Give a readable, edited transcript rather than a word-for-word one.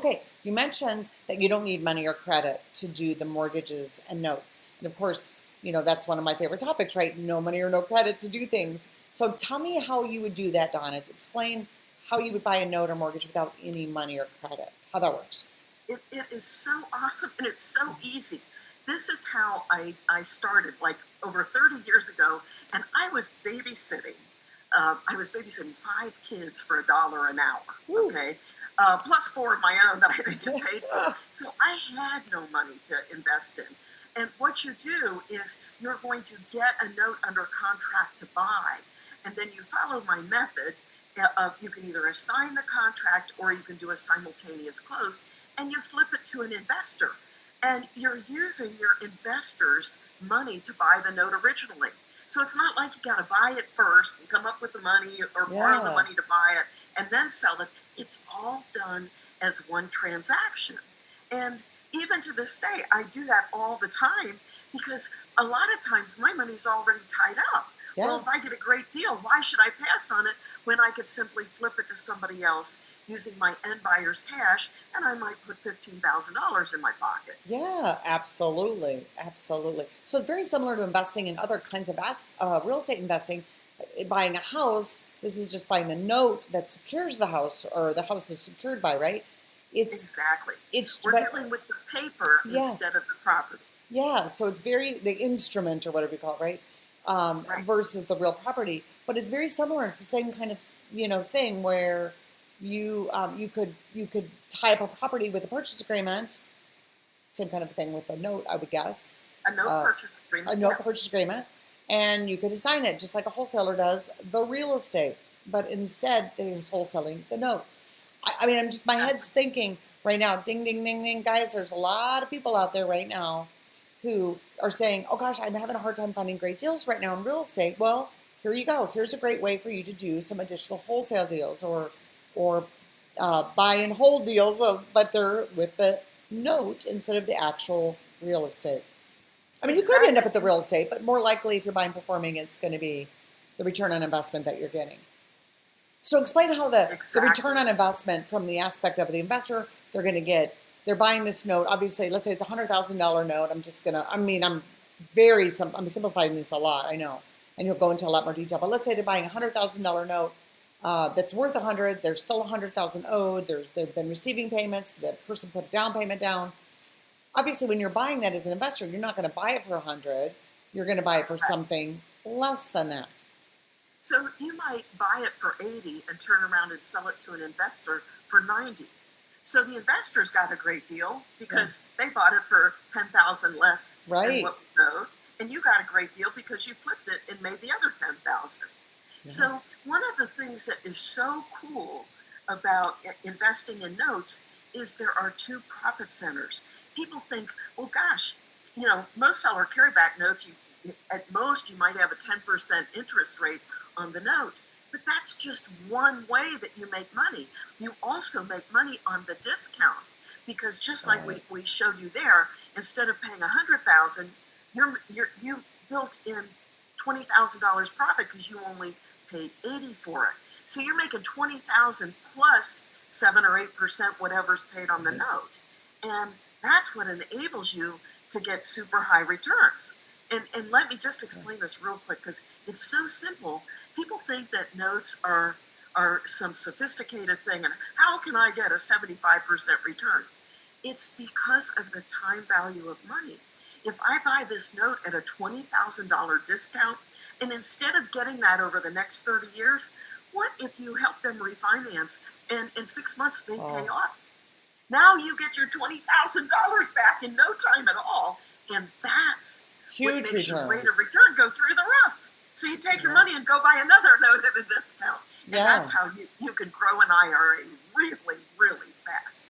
Okay, you mentioned that you don't need money or credit to do the mortgages and notes. And of course, that's one of my favorite topics, right? No money or no credit to do things. So tell me how you would do that, Donna. Explain how you would buy a note or mortgage without any money or credit, how that works. It is so awesome and it's so easy. This is how I started like over 30 years ago, and I was babysitting five kids for $1 an hour, Woo. okay? Plus four of my own that I didn't get paid for. So I had no money to invest in. And what you do is you're going to get a note under contract to buy, and then you follow my method of you can either assign the contract or you can do a simultaneous close, and you flip it to an investor. And you're using your investor's money to buy the note originally. So it's not like you got to buy it first and come up with the money or borrow the Yeah. money to buy it and then sell it. It's all done as one transaction. And even to this day, I do that all the time because a lot of times my money's already tied up. Well, Yeah. if I get a great deal, why should I pass on it when I could simply flip it to somebody else using my end buyer's cash, and I might put $15,000 in my pocket? Yeah, absolutely. Absolutely. So it's very similar to investing in other kinds of real estate investing. Buying a house, this is just buying the note that secures the house or the house is secured by, right? It's, Exactly. We're but dealing with the paper yeah, instead of the property. yeah. So it's the instrument or whatever you call it, right? Right. Versus the real property. But it's very similar. It's the same kind of, thing where you could tie up a property with a purchase agreement. Same kind of thing with a note, I would guess. A note Uh, purchase a agreement, note yes. purchase agreement, and you could assign it just like a wholesaler does the real estate. But instead, they're wholesaling the notes. I mean, my head's Exactly. thinking right now, ding, ding, ding, ding, guys. There's a lot of people out there right now who are saying, "Oh gosh, I'm having a hard time finding great deals right now in real estate." Well, here you go. Here's a great way for you to do some additional wholesale deals or buy and hold deals, but they're with the note instead of the actual real estate. I mean, you could end up Exactly. with the real estate, but more likely, if you're buying performing, it's going to be the return on investment that you're getting. So explain how the return Exactly. on investment from the aspect of the investor, they're buying this note. Obviously, let's say it's $100,000 note. I'm simplifying this a lot, I know, and you'll go into a lot more detail. But let's say they're buying $100,000 note that's worth 100. There's still 100,000 owed. They've been receiving payments. The person put down payment down. Obviously, when you're buying that as an investor, you're not going to buy it for 100. You're going to buy it for Correct. something less than that. So you might buy it for 80 and turn around and sell it to an investor for 90. So the investors got a great deal Yeah. because they bought it for 10,000 less than Right. what was owed, and you got a great deal because you flipped it and made the other 10,000. Yeah. So one of the things that is so cool about investing in notes is there are two profit centers. People think, well, gosh, most seller carryback notes, at most you might have a 10% interest rate on the note. But that's just one way that you make money. You also make money on the discount because just like Right. we showed you there, instead of paying 100,000, you built in $20,000 profit because you only paid 80 for it. So you're making 20,000 plus 7 or 8%, whatever's paid on the Right. note. And that's what enables you to get super high returns. And let me just Yeah. explain this real quick because it's so simple. People think that notes are some sophisticated thing and how can I get a 75% return? It's because of the time value of money. If I buy this note at a $20,000 discount, and instead of getting that over the next 30 years, what if you help them refinance and in 6 months they pay Oh, off? Now you get your $20,000 back in no time at all. And that's what huge makes your rate of returns. return go through the roof. So you take your Yeah. money and go buy another note at a discount. And Yeah. that's how you can grow an IRA really, really fast.